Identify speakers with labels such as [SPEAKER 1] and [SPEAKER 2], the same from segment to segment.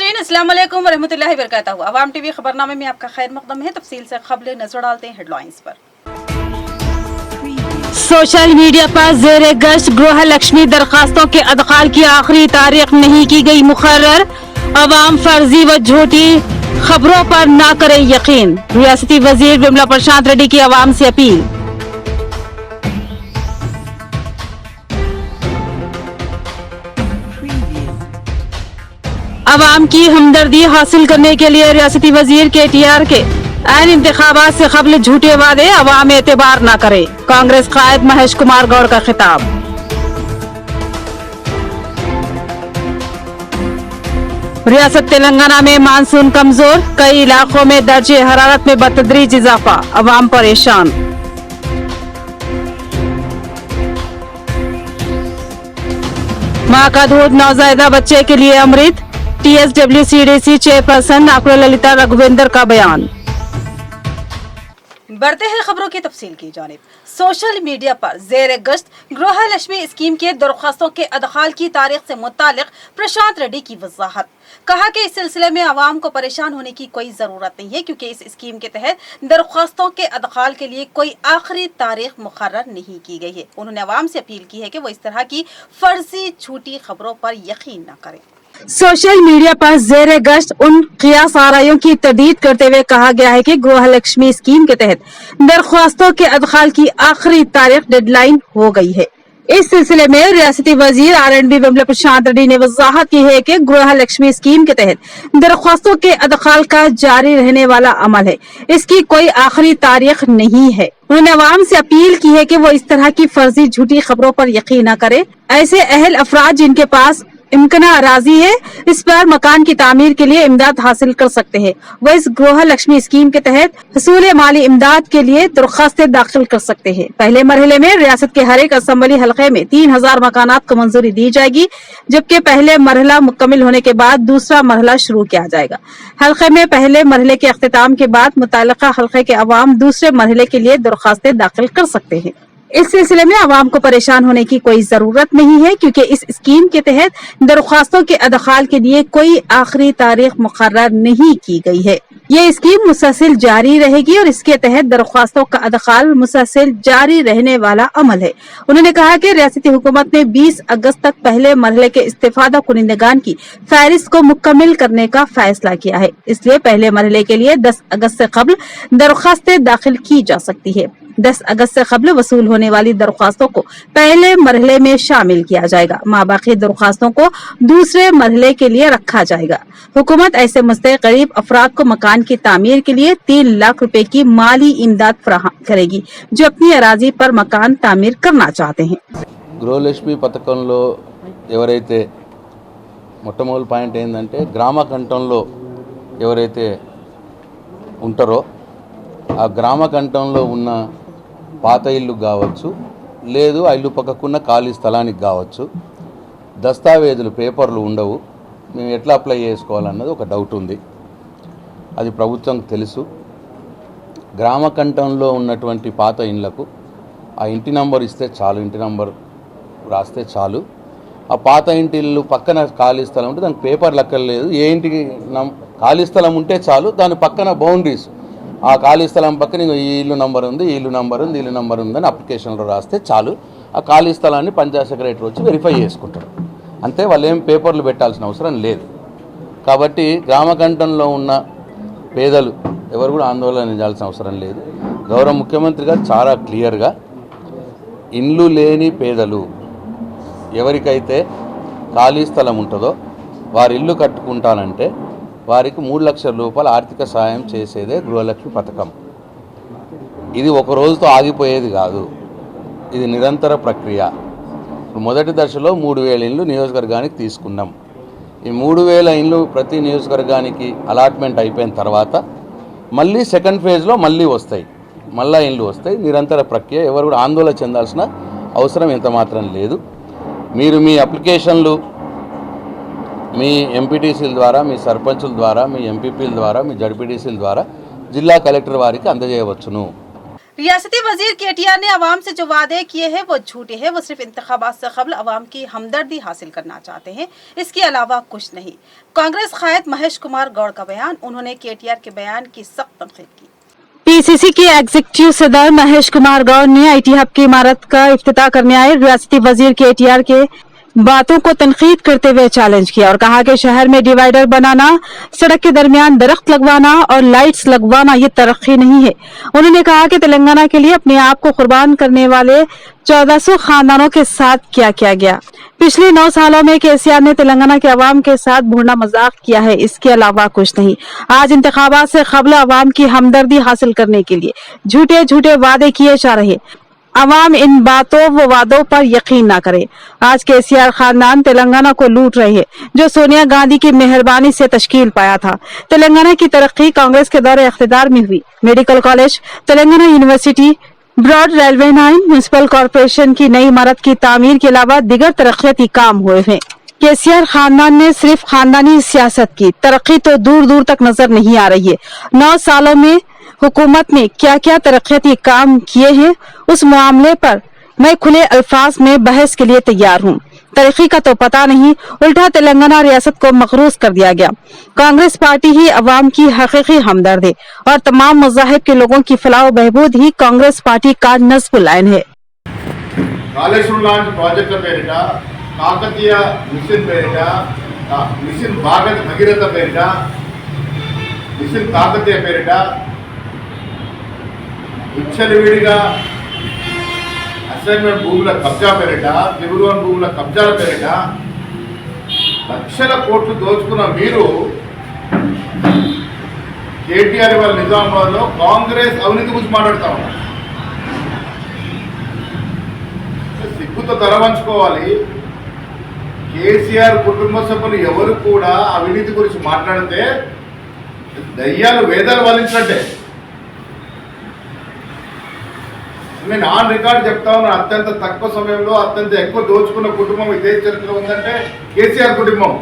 [SPEAKER 1] नाज़रीन अस्सलाम वालेकुम व रहमतुल्लाहि व बरकातहू। अवाम टीवी खबरनामे में आपका खैर मकदम है। तफसील से खबरें नजर डालते हैं हेडलाइंस पर।
[SPEAKER 2] सोशल मीडिया पर ज़ेरे गश्त गृह लक्ष्मी दरखास्तों के अदखाल की आखिरी तारीख नहीं की गई मुकर्रर। अवाम फर्जी व झूठी खबरों पर ना करे यकीन। रियासती वजीर विमला प्रशांत रेड्डी की अवाम से अपील। अवाम की हमदर्दी हासिल करने के लिए रियासती वजीर KTR के ऐन इंतखाबात से कबल झूठे वादे अवाम एतबार न करे। कांग्रेस कायद महेश कुमार गौड़ का खिताब। रियासत तेलंगाना में मानसून कमजोर, कई इलाकों में दर्जे हरारत में बतदरीज इजाफा, अवाम परेशान। मां का दूध नवजायदा बच्चे के लिए अमृत। TSWCDC चेयरपर्सन अकुल ललिता रघुवेंद्र का बयान।
[SPEAKER 1] बढ़ते हैं खबरों की तफसील की जानिब। सोशल मीडिया पर ज़ेरे गश्त गृह लक्ष्मी स्कीम के दरख्वास्तों के अदखाल की तारीख से मुतालिक प्रशांत रेड्डी की वजाहत। कहा कि इस सिलसिले में आवाम को परेशान होने की कोई ज़रूरत नहीं है, क्योंकि इस स्कीम के तहत दरख्वास्तों के अदखाल के लिए कोई आखिरी तारीख मुकर्रर नहीं की गई है। उन्होंने आवाम से अपील की है कि वो इस तरह की फर्जी झूठी खबरों पर यकीन न करें।
[SPEAKER 2] सोशल मीडिया पर ज़ेरे गश्त उन क़ियास आराइयों की तरदीद करते हुए कहा गया है कि गृह लक्ष्मी स्कीम के तहत दरख्वास्तों के अदखाल की आखिरी तारीख डेडलाइन हो गई है। इस सिलसिले में रियासती वजीर R&B विमला प्रशांत रेड्डी ने वजाहत की है कि गृह लक्ष्मी स्कीम के तहत दरख्वास्तों के अदखाल का जारी रहने वाला अमल है, इसकी कोई आखिरी तारीख नहीं है। उन्होंने अवाम से अपील की है कि वो इस तरह की फर्जी झूठी खबरों पर यकीन न करे। ऐसे अहल अफराद जिनके पास इम्कना अराजी है, इस पर मकान की तामीर के लिए इमदाद हासिल कर सकते हैं। वह इस गृह लक्ष्मी स्कीम के तहत हसूल माली इमदाद के लिए दरख्वास्तें दाखिल कर सकते हैं। पहले मरहले में रियासत के हर एक असम्बली हल्के में 3000 मकानात को मंजूरी दी जाएगी, जबकि पहले मरहला मुकम्मिल होने के बाद दूसरा मरहला शुरू किया जाएगा। हल्के में पहले मरहले के अख्तिताम के बाद मुताल्लिका हल्के के अवाम दूसरे मरहले के लिए दरख्वास्तें दाखिल कर सकते हैं। इस सिलसिले में आवाम को परेशान होने की कोई जरूरत नहीं है, क्योंकि इस स्कीम के तहत दरख्वास्तों के अदखाल के लिए कोई आखिरी तारीख मुकर्रर नहीं की गई है। ये स्कीम मुसलसल जारी रहेगी और इसके तहत दरख्वास्तों का अदखाल मुसलसल जारी रहने वाला अमल है। उन्होंने कहा कि रियासती हुकूमत ने 20 अगस्त तक पहले मरहले के इस्तेफादा कुनिंदगान की फहरिस्त को मुकम्मिल करने का फैसला किया है। इसलिए पहले मरहले के लिए 10 अगस्त से कबल दरख्वास्तें दाखिल की जा सकती है। 10 अगस्त से कबल वसूल होने वाली दरख्वास्तों को पहले मरहले में शामिल किया जाएगा। माबाकी दरख्वास्तों को दूसरे मरहले के लिए रखा जाएगा। हुकूमत ऐसे मुस्तहिक गरीब अफराद को मकान की तामीर के लिए 3 लाख रुपए की माली इमदाद फराहम करेगी, जो अपनी अराजी पर मकान तामीर करना चाहते हैं।
[SPEAKER 3] గృహలక్ష్మి పథకంలో ఎవరైతే మొట్టమొదటి పాయింట్ ఏంటంటే గ్రామ కంఠంలో ఎవరైతే ఉంటారో ఆ గ్రామ కంఠంలో ఉన్న పాత ఇల్లు కావచ్చు, లేదు ఆ ఇల్లు పక్కకున్న ఖాళీ స్థలానికి కావచ్చు, దస్తావేజులు పేపర్లు ఉండవు. మేము ఎట్లా అప్లై చేసుకోవాలన్నది ఒక డౌట్ ఉంది. అది ప్రభుత్వంకి తెలుసు. గ్రామ కంఠంలో ఉన్నటువంటి పాత ఇళ్లకు ఆ ఇంటి నంబర్ ఇస్తే చాలు, ఇంటి నంబర్ రాస్తే చాలు. ఆ పాత ఇంటి ఇల్లు పక్కన ఖాళీ స్థలం ఉంటే దానికి పేపర్ లెక్కలేదు. ఏ ఇంటికి ఖాళీ స్థలం ఉంటే చాలు, దాని పక్కన బౌండరీస్, ఆ ఖాళీ స్థలం పక్కన ఈ ఇల్లు నంబర్ ఉంది, ఈ ఇల్లు నంబర్ ఉంది, ఈ ఇల్లు నంబర్ ఉందని అప్లికేషన్లో రాస్తే చాలు. ఆ ఖాళీ స్థలాన్ని పంచాయత్ సెక్రటరీ వచ్చి వెరిఫై చేసుకుంటారు. అంతే, వాళ్ళు ఏం పేపర్లు పెట్టాల్సిన అవసరం లేదు. కాబట్టి గ్రామకంఠంలో ఉన్న పేదలు ఎవరు కూడా ఆందోళన చెందాల్సిన అవసరం లేదు. గౌరవ ముఖ్యమంత్రి గారు చాలా క్లియర్గా ఇండ్లు లేని పేదలు ఎవరికైతే ఖాళీ స్థలం ఉంటుందో వారి ఇల్లు కట్టుకుంటానంటే వారికి 3 లక్షల రూపాయల ఆర్థిక సాయం చేసేదే గృహలక్ష్మి పథకం. ఇది ఒక రోజుతో ఆగిపోయేది కాదు, ఇది నిరంతర ప్రక్రియ. మొదటి దశలో 3000 ఇండ్లు నియోజకవర్గానికి తీసుకున్నాం. ఈ 3000 ఇండ్లు ప్రతి నియోజకవర్గానికి అలాట్మెంట్ అయిపోయిన తర్వాత మళ్ళీ సెకండ్ ఫేజ్లో మళ్ళీ వస్తాయి, మళ్ళీ ఇండ్లు వస్తాయి. నిరంతర ప్రక్రియ. ఎవరు కూడా ఆందోళన చెందాల్సిన అవసరం ఎంత మాత్రం లేదు. మీరు మీ అప్లికేషన్లు మీ ఎంపీటీసీల ద్వారా, మీ సర్పంచుల ద్వారా, మీ ఎంపీపీల ద్వారా, మీ జడ్పీటీసీల ద్వారా జిల్లా కలెక్టర్ వారికి అందజేయవచ్చును.
[SPEAKER 1] रियासती वजीर केटीआर ने अवाम से जो वादे किए हैं वो झूठे हैं। वो सिर्फ इंतखाबात से कबल अवाम की हमदर्दी हासिल करना चाहते हैं, इसके अलावा कुछ नहीं। कांग्रेस कायद महेश कुमार गौड़ का बयान, उन्होंने केटीआर के बयान की सख्त तनकीद की।
[SPEAKER 2] पीसीसी के एग्जीक्यूटिव सदर महेश कुमार गौड़ ने आईटी हब की इमारत का इफ्तिताह करने आए रियासती वजीर केटीआर के बातों को तनकीद करते हुए चैलेंज किया और कहा कि शहर में डिवाइडर बनाना, सड़क के दरमियान दरख्त लगवाना और लाइट्स लगवाना ये तरक्की नहीं है। उन्होंने कहा कि तेलंगाना के लिए अपने आप को कुर्बान करने वाले 1400 खानदानों के साथ क्या किया गया। पिछले 9 सालों में केसीआर ने तेलंगाना के अवाम के साथ भूना मजाक किया है, इसके अलावा कुछ नहीं। आज इंतखाबात से कबल अवाम की हमदर्दी हासिल करने के लिए झूठे झूठे वादे किए जा रहे। अवाम इन बातों व वादों पर यकीन न करे। आज केसीआर खानदान तेलंगाना को लूट रहे हैं, जो सोनिया गांधी की मेहरबानी से तश्कील पाया था। तेलंगाना की तरक्की कांग्रेस के दौरे इख्तिदार में हुई। Medical college, Telangana university, broad railway line, municipal corporation की नई इमारत की तामीर के अलावा दिगर तरक्याती काम हुए हैं। केसीआर खानदान ने सिर्फ खानदानी सियासत की, तरक्की तो दूर दूर तक नजर नहीं आ रही है। 9 सालों में हुकूमत ने क्या क्या तरक्याती काम किए हैं, उस मामले पर मैं खुले अल्फाज में बहस के लिए तैयार हूँ। तरक्की का तो पता नहीं, उल्टा तेलंगाना रियासत को मकरूज कर दिया गया। कांग्रेस पार्टी ही अवाम की हकीकी हमदर्द है और तमाम मज़ाहिब के लोगों की फलाह बहबूद ही कांग्रेस पार्टी का नस्बुल ऐन है।
[SPEAKER 4] కాళేశ్వరం లాంటి ప్రాజెక్టుల పేరిట, కాకతీయ మిషన్ పేరిట, మిషన్ భగీరథ పేరిట, మిషన్ కాకతీయ పేరిట విచ్చలవిడిగా అసైన్మెంట్ భూముల కబ్జా పేరిట, తిరుగులోని భూముల కబ్జాల పేరిట లక్షల కోట్లు దోచుకున్న మీరు కేటీఆర్ వాళ్ళ నిజామాబాద్లో కాంగ్రెస్ అవినీతి గురించి మాట్లాడుతూ ఉన్నారు. సిగ్గుతో తలవంచుకోవాలి. కేసీఆర్ కుటుంబ సభ్యులు ఎవరు కూడా అవినీతి గురించి మాట్లాడితే దయ్యాలు వేదాలు వలించినట్టే. నేను ఆన్ రికార్డు చెప్తా ఉన్నా, అత్యంత తక్కువ సమయంలో అత్యంత ఎక్కువ దోచుకున్న కుటుంబం ఇదే చరిత్ర ఉందంటే కేసీఆర్ కుటుంబం.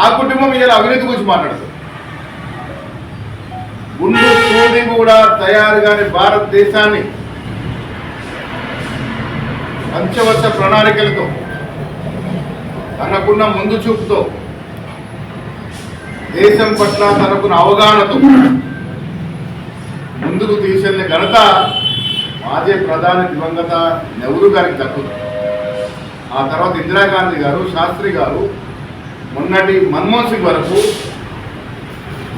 [SPEAKER 4] ఆ కుటుంబం ఇలా అవినీతి గురించి మాట్లాడుతుంది. గుండు సూది కూడా తయారు కాని భారతదేశాన్ని పంచవర్ష ప్రణాళికలతో, తనకున్న ముందు చూపుతో, దేశం పట్ల తనకున్న అవగాహనతో ముందుకు తీసుకెళ్లిన ఘనత మాజీ ప్రధాని దివంగత నెహ్రూ గారికి దక్కుతుంది. ఆ తర్వాత ఇందిరాగాంధీ గారు, శాస్త్రి గారు, మొన్నటి మన్మోహన్ సింగ్ వరకు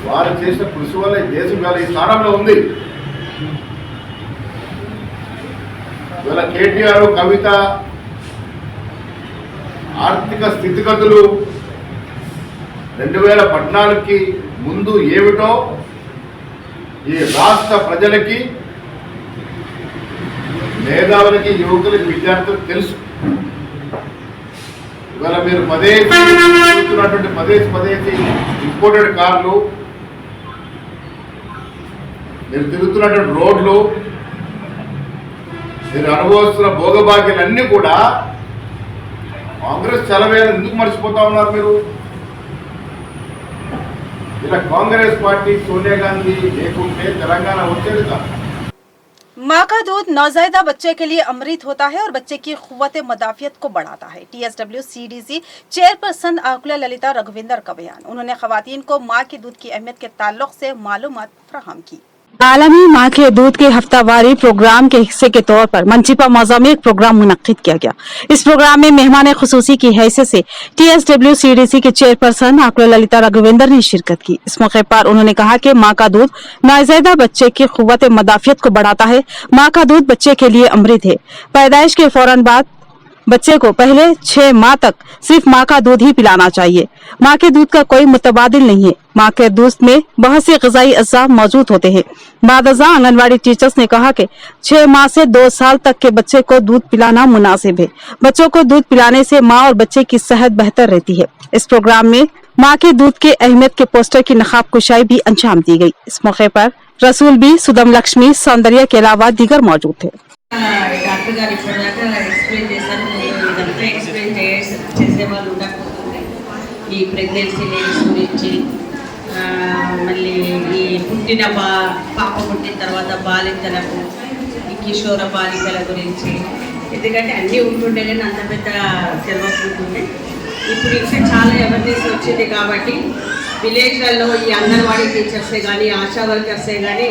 [SPEAKER 4] వారు చేసిన కృషి వల్ల ఈ దేశం ఇవాళ ఈ స్థానంలో ఉంది. ఇవాళ కేటీఆర్, కవిత ఆర్థిక స్థితిగతులు 2014కి ముందు ఏమిటో ఈ రాష్ట్ర ప్రజలకి, మేధావులకి, యువకులకి, విద్యార్థులకు తెలుసు. ఇవాళ మీరు పదేసి ఇంపోర్టెడ్ కార్లు, మీరు తిరుగుతున్నటువంటి రోడ్లు, మీరు అనుభవిస్తున్న భోగభాగ్యాలన్నీ కూడా కాంగ్రెస్ చలవేయాలని ఎందుకు మర్చిపోతా ఉన్నారు మీరు? ఇలా కాంగ్రెస్ పార్టీ, సోనియా గాంధీ లేకుంటే తెలంగాణ వచ్చేది కాదు.
[SPEAKER 1] माँ का दूध नवजायदा बच्चे के लिए अमृत होता है और बच्चे की क़ुव्वत मदाफ़ियत को बढ़ाता है। TSW CDC chairperson आकुला Lalita Raghuvinder का बयान, उन्होंने ख़वातीन को माँ के दूध की अहमियत के ताल्लुक़ से मालूमात फराहम की।
[SPEAKER 2] आलमी माँ के दूध के हफ्तावारी प्रोग्राम के हिस्से के तौर पर मंचिपा मौज़ा में एक प्रोग्राम मुनक्किद किया गया। इस प्रोग्राम में मेहमान खुसूसी की हैसियत से TSW CDC के चेयरपर्सन आकुला ललिता रघुविंदर ने शिरकत की। इस मौके पर उन्होंने कहा कि माँ का दूध नवज़ायदा बच्चे की क़ुव्वत मदाफ़ियत को बढ़ाता है। माँ का दूध बच्चे के लिए अमृत है। पैदाइश के फौरन बाद बच्चे को पहले 6 माह तक सिर्फ माँ का दूध ही पिलाना चाहिए। माँ के दूध का कोई मुतबादिल नहीं है। माँ के दूध में बहुत से ग़िज़ाई अज़्ज़ा मौजूद होते हैं। बादअज़्ज़ा आंगनवाड़ी टीचर्स ने कहा कि 6 माह से 2 साल तक के बच्चे को दूध पिलाना मुनासिब है। बच्चों को दूध पिलाने से माँ और बच्चे की सेहत बेहतर रहती है। इस प्रोग्राम में माँ के दूध के अहमियत के पोस्टर की नकाब कुशाई भी अंजाम दी गई। इस मौके पर रसूल बी, सुदम लक्ष्मी, सौंदर्य के अलावा दीगर मौजूद थे।
[SPEAKER 5] డాక్టర్ గారు ఇప్పటిదాకా ఎక్స్ప్లెయిన్ చేశారు. ఇదంతా ఎక్స్ప్లెయిన్ చేసేవాళ్ళు ఉండకపోతుంది. ఈ ప్రెగ్నెన్సీ లీవ్స్ గురించి, మళ్ళీ ఈ పుట్టిన పాప పుట్టిన తర్వాత బాలింతలకు కిషోర బాలికల గురించి, ఎందుకంటే అన్నీ ఉంటుండే కానీ అంత పెద్ద తెలియకుంటుండే. ఇప్పుడు ఇంకా చాలా అవేర్నెస్ వచ్చింది కాబట్టి విలేజ్లలో ఈ అంగన్వాడీ టీచర్సే కానీ ఆశా వర్కర్సే కానీ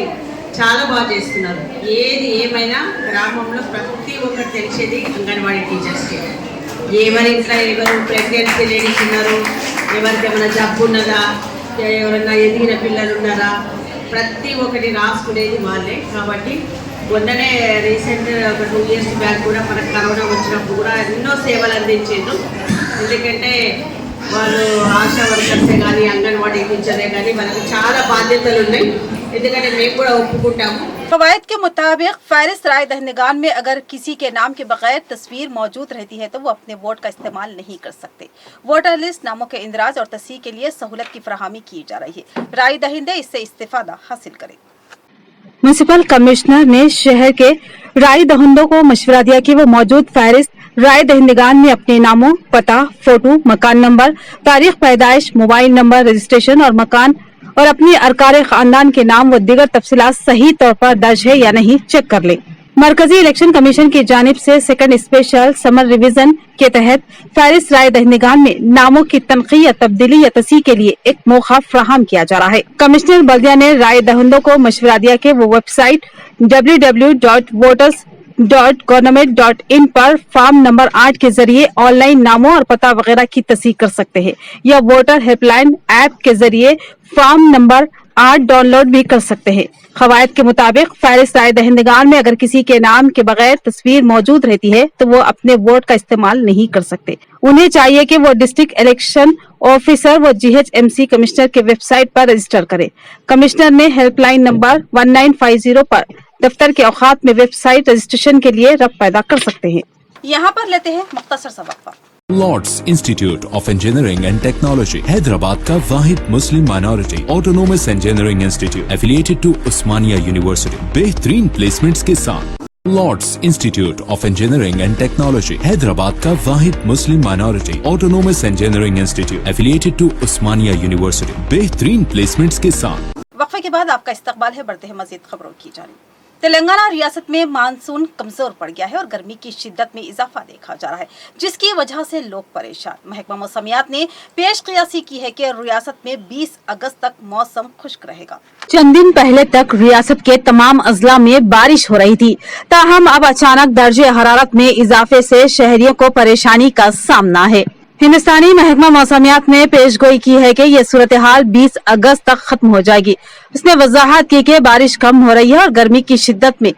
[SPEAKER 5] చాలా బాగా చేస్తున్నారు. ఏది ఏమైనా గ్రామంలో ప్రతి ఒక్కరు తెలిసేది అంగన్వాడీ టీచర్స్కి. ఎవరి ఇంట్లో ఎవరు ప్రెగ్నెన్సీ లేడీస్ ఉన్నారు, ఎవరికి ఏమైనా జబ్బు ఉన్నదా, ఎవరైనా ఎదిగిన పిల్లలు ఉన్నారా, ప్రతి ఒక్కటి రాసుకునేది వాళ్ళే. కాబట్టి మొన్ననే రీసెంట్ ఒక 2 years బ్యాక్ కూడా మనకు కరోనా వచ్చినప్పుడు కూడా ఎన్నో సేవలు అందించారు. ఎందుకంటే వాళ్ళు ఆశా వర్కర్సే కానీ అంగన్వాడీ టీచరే కానీ వాళ్ళకి చాలా బాధ్యతలు ఉన్నాయి. ఎందుకంటే మేము కూడా ఒప్పుకుంటాము.
[SPEAKER 1] फवायद के मुताबिक फहरिस्त राय दहिंदगान में अगर किसी के नाम के बगैर तस्वीर मौजूद रहती है तो वो अपने वोट का इस्तेमाल नहीं कर सकते। वोटर लिस्ट नामों के इंदराज और तस्दीक के लिए सहूलत की फराहमी की जा रही है। राय दहिंदे इससे इस्तेफादा हासिल करें।
[SPEAKER 2] म्युनिसिपल कमिश्नर ने शहर के राय दहिंदों को मशवरा दिया कि वो मौजूद फहरिस्त राय दहिंदगान में अपने नामों, पता, फोटो, मकान नंबर, तारीख पैदाइश, मोबाइल नंबर, रजिस्ट्रेशन और मकान और अपनी अरकान खानदान के नाम व दीगर तफसीलात सही तौर पर दर्ज है या नहीं चेक कर ले। मरकजी इलेक्शन कमीशन की जानिब से सेकंड स्पेशल समर रिवीजन के तहत फहरिस्त राय दहिंदगान में नामों की तनखी या तब्दीली या तस्हीह के लिए एक मौका फराहम किया जा रहा है। कमिश्नर बल्दिया ने राय दहिंदों को मशवरा दिया कि वो वेबसाइट www.voters.government.in पर फॉर्म नंबर 8 के जरिए ऑनलाइन नामों और पता वगैरह की तस्दीक कर सकते हैं या वोटर हेल्पलाइन ऐप के जरिए फॉर्म नंबर 8 डाउनलोड भी कर सकते हैं। खवायद के मुताबिक फहरिस्त राय दहिंदगान में अगर किसी के नाम के बगैर तस्वीर मौजूद रहती है तो वो अपने वोट का इस्तेमाल नहीं कर सकते। उन्हें चाहिए कि वो डिस्ट्रिक्ट इलेक्शन ऑफिसर व GHMC कमिश्नर के वेबसाइट पर रजिस्टर करें। कमिश्नर ने हेल्पलाइन नंबर 1950 पर दफ्तर के औकात में वेबसाइट रजिस्ट्रेशन के लिए रब्त पैदा कर सकते हैं।
[SPEAKER 1] यहाँ पर लेते हैं मुख्तसर सा वक्फा।
[SPEAKER 6] Lords Institute of Engineering and Technology Hyderabad का वाहिद मुस्लिम minority autonomous engineering institute affiliated to Osmania University बेहतरीन प्लेसमेंट्स के साथ। Lords Institute of Engineering and Technology Hyderabad का वाहिद मुस्लिम minority autonomous engineering institute affiliated to Osmania University बेहतरीन प्लेसमेंट्स के साथ।
[SPEAKER 1] वक्फे के बाद आपका इस्तकबाल है, बढ़ते हैं मजीद खबरों की जानिब। तेलंगाना रियासत में मानसून कमजोर पड़ गया है और गर्मी की शिद्दत में इजाफा देखा जा रहा है, जिसकी वजह से लोग परेशान। महकमा मौसमियात ने पेश क़ियासी की है कि रियासत में 20 अगस्त तक मौसम खुश्क रहेगा।
[SPEAKER 2] चंद दिन पहले तक रियासत के तमाम अजला में बारिश हो रही थी, ताहम अब अचानक दर्जे हरारत में इजाफे से शहरियों को परेशानी का सामना है। हिंदुस्तानी महकमा मौसमियात ने पेशगोई की है कि ये सूरत हाल 20 अगस्त तक खत्म हो जाएगी। उसने वजाहत की कि बारिश कम हो रही है और गर्मी की शिद्दत में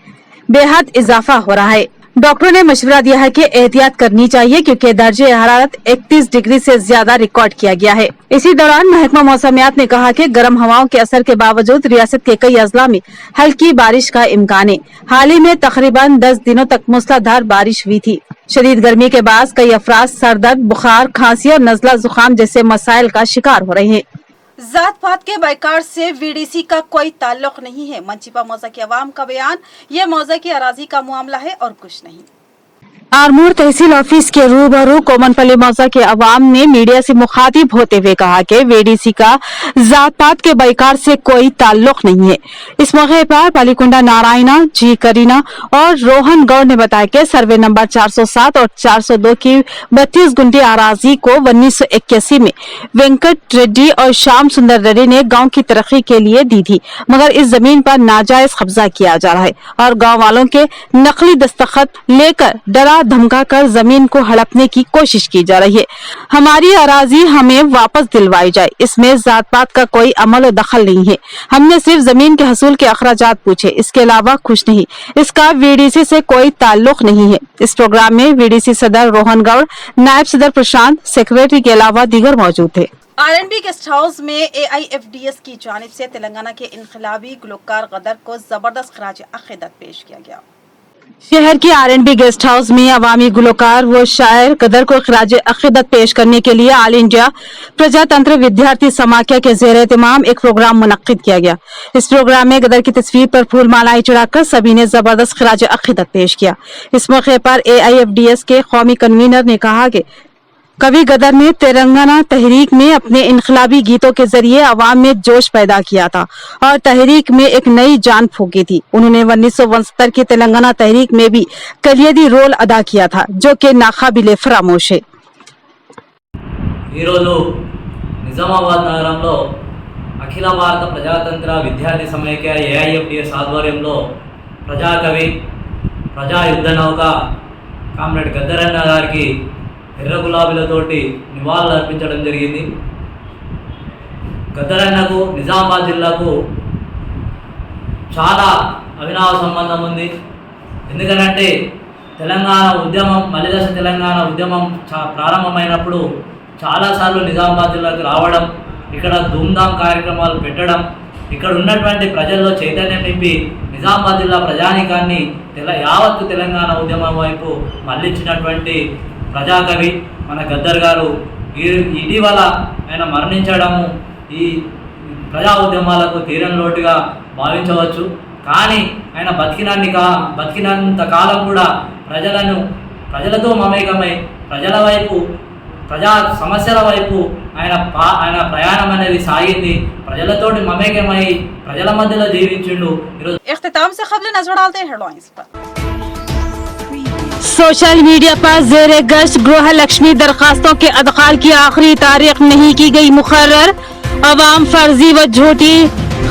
[SPEAKER 2] बेहद इजाफा हो रहा है। डॉक्टरों ने मशवरा दिया है कि एहतियात करनी चाहिए क्योंकि दर्जे हरारत 31 डिग्री से ज्यादा रिकॉर्ड किया गया है। इसी दौरान महकमा मौसमियात ने कहा कि गर्म हवाओं के असर के बावजूद रियासत के कई अजला में हल्की बारिश का इम्कान है। हाल ही में तकरीबन 10 दिनों तक मूसलाधार बारिश हुई थी। शदीद गर्मी के बाद कई अफराद सर दर्द, बुखार, खांसी और नजला जुकाम जैसे मसाइल का शिकार हो रहे हैं।
[SPEAKER 1] जात पात के बाइकाट से VDC का कोई ताल्लुक नहीं है। मंचिपा मौजा की अवाम का बयान, ये मौजा की अराजी का मामला है और कुछ नहीं।
[SPEAKER 2] आरमूर तहसील ऑफिस के रूबरू कोमनपल्ली मौजा के अवाम ने मीडिया से मुखातिब होते हुए कहा कि VDC का जात पात के बाइकाट से कोई ताल्लुक नहीं है। इस मौके पर पालीकुंडा नारायणा, जी करीना और रोहन गौड़ ने बताया कि सर्वे नंबर 407 और 402 की 32 गुंठे अराजी को 1981 में वेंकट रेड्डी और श्याम सुंदर रेड्डी ने गांव की तरक्की के लिए दी थी, मगर इस जमीन पर नाजायज कब्जा किया जा रहा है और गांव वालों के नकली दस्तखत लेकर डरा धमका कर जमीन को हड़पने की कोशिश की जा रही है। हमारी अराजी हमें वापस दिलवाई जाए, इसमें जात पात का कोई अमल और दखल नहीं है। हमने सिर्फ जमीन के हसूल के अखराजात पूछे, इसके अलावा कुछ नहीं। इसका VDC से कोई ताल्लुक नहीं है। इस प्रोग्राम में VDC सदर रोहन गौड़, नायब सदर प्रशांत, सेक्रेटरी के अलावा दीगर मौजूद थे।
[SPEAKER 1] RNB गेस्ट हाउस में AIFDS की जानिब से तेलंगाना के इनकलाबी गुलकार गदर को जबरदस्त खराज अकीदत पेश किया गया।
[SPEAKER 2] शहर के RNB गेस्ट हाउस में अवामी गुलकार व शायर गदर को खराज अकीदत पेश करने के लिए ऑल इंडिया प्रजातंत्र विद्यार्थी समाख्या के ज़ेर एहतमाम एक प्रोग्राम मुनक्किद किया गया। इस प्रोग्राम में गदर की तस्वीर पर फूल मालाएं चढ़ाकर सभी ने जबरदस्त खराज अकीदत पेश किया। इस मौके पर AIFDS के कौमी कन्वीनर ने कहा कि कवि गदर ने तेलंगाना तहरीक में अपने इनकलाबी गीतों के जरिए अवाम में जोश पैदा किया था और तहरीक में एक नई जान फूंकी थी। उन्होंने 1969 की तेलंगाना तहरीक में भी कलियदी रोल अदा किया था, जो कि नाकाबिले फरामोश है।
[SPEAKER 7] ఈరోజు నిజామాబాద్ నగరంలో అఖిల భారత ప్రజాతంత్ర విద్యార్థి సమైక్య ఏఐఎఫ్టిఎస్ ఆధ్వర్యంలో ప్రజాకవి ప్రజా యుద్ధ నౌక కామ్రేడ్ గద్దరన్న గారికి ఎర్ర గులాబీలతోటి నివాళులు అర్పించడం జరిగింది. గద్దరన్నకు నిజామాబాద్ జిల్లాకు చాలా అవినావ సంబంధం ఉంది. ఎందుకంటే తెలంగాణ ఉద్యమం మలిదశ తెలంగాణ ఉద్యమం ప్రారంభమైనప్పుడు చాలాసార్లు నిజామాబాద్ జిల్లాకు రావడం, ఇక్కడ ధూమ్ధామ్ కార్యక్రమాలు పెట్టడం, ఇక్కడ ఉన్నటువంటి ప్రజల్లో చైతన్యం నింపి నిజామాబాద్ జిల్లా ప్రజానీకాన్ని యావత్తు తెలంగాణ ఉద్యమం వైపు మళ్లించినటువంటి ప్రజాకవి మన గద్దర్ గారు ఇటీవల ఆయన మరణించడము ఈ ప్రజా ఉద్యమాలకు తీరని లోటుగా భావించవచ్చు. కానీ ఆయన బతికినంత కాలం కూడా ప్రజలతో మమేకమై ప్రజల వైపు ప్రజా సమస్యల వైపు ఆయన ప్రయాణం అనేది సాగింది. ప్రజలతోటి మమేకమై ప్రజల మధ్యలో జీవించిండు. ఈరోజు
[SPEAKER 1] इख्तिताम से खबरें नजर डालते हैं हेडलाइंस पर।
[SPEAKER 2] सोशल मीडिया पर जेरे गश्त गृह लक्ष्मी दरखास्तों के अदखाल की आखिरी तारीख नहीं की गई मुकर्रर। अवाम फर्जी व झूठी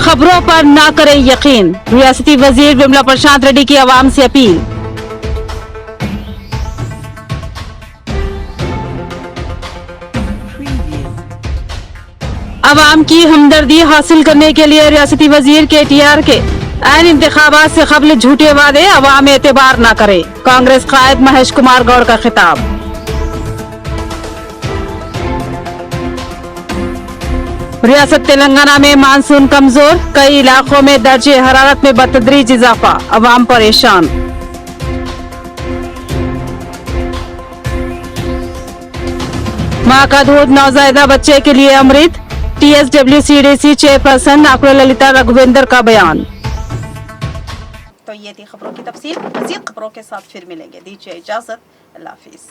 [SPEAKER 2] खबरों पर ना करें यकीन। रियासती वजीर विमला प्रशांत रेड्डी की अवाम से अपील। अवाम की हमदर्दी हासिल करने के लिए रियासती वजीर KTR के ऐन इंतखाबात से कबल झूठे वादे अवाम एतबार न करे। कांग्रेस कायद महेश कुमार गौड़ का खिताब। रियासत तेलंगाना में मानसून कमजोर, कई इलाकों में दर्जे हरारत में बतदरीज इजाफा, अवाम परेशान। मां का दूध नवजायदा बच्चे के लिए अमृत, TSWCDC चेयरपर्सन अकुल ललिता रघुवेंद्र का बयान।
[SPEAKER 1] तो ये थी खबरों की तफसील। मज़ीद खबरों के साथ फिर मिलेंगे। दीजिए इजाजत, अल्लाह हाफिज।